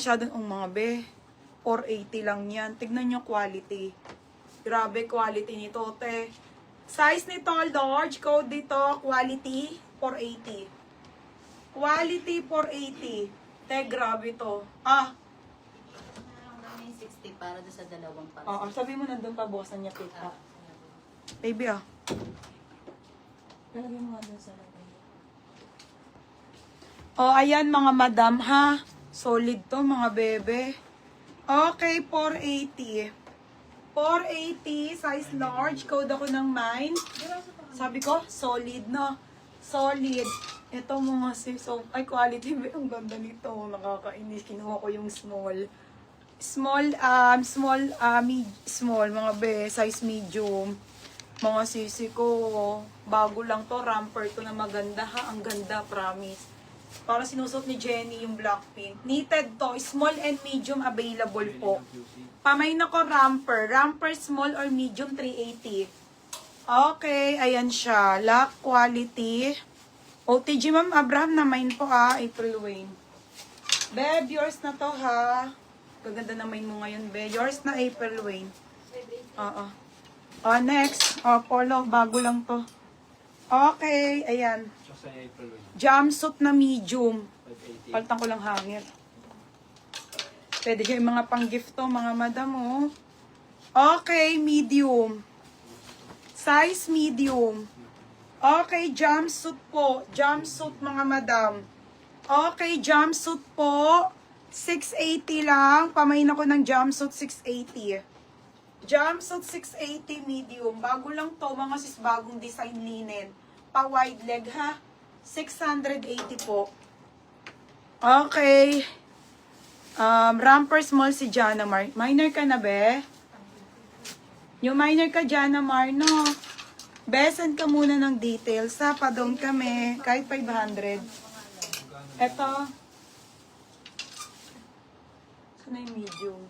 masyadong, mga be, 480 lang yan. Tignan nyo quality. Grabe quality nito, te. Size nito, large. Code dito, quality, 480. Quality, 480. Te, grabe to. 60 para doon sa dalawang para. Oo, sabi mo nandun pa, boss, na niya pick up. Baby, Lalagay mo nga dun sa lagay. Ayan, mga madam, ha? Solid to, mga bebe. Okay, 480. 480, size large. Code ako ng mine. Sabi ko, solid, no? Solid. Ito mga sis. Ay, quality. Ang ganda nito. Nakakainis. Kinuha ko yung small. Small, mga be. Size medium. Mga sisi ko. Bago lang to. Ramper to na maganda, ha? Ang ganda, promise. Para sinusot ni Jenny yung Blackpink. Knitted to. Small and medium available po. Pamay na ko ramper. Ramper small or medium 380. Okay. Ayan siya. Lock quality. OTG Ma'am Abraham na mine po ha. April Wayne. Beb, yours na to ha. Gaganda na mine mo ngayon, Beb. Yours na April Wayne. Oo. Next. Polo. Bago lang to. Okay. Ayan. Jumpsuit na medium. Paltan ko lang hanger. Pwede dyan yung mga pang-gift to, mga madam, oh. Okay, medium. Size medium. Okay, jumpsuit po. Jumpsuit, mga madam. Okay, jumpsuit po. 680 lang. Pamain ako ng jumpsuit, 680. Jumpsuit, 680 medium. Bago lang to, mga sis, bagong design linen. Pa-wide leg, ha? 680 po. Okay. Ramper small si Jana Mar. Minor ka na, be? Yung minor ka, Jana Mar, no? Besan ka muna ng details, ha? Pa-down kami. Kahit 500. Eto. Saan na yung medium?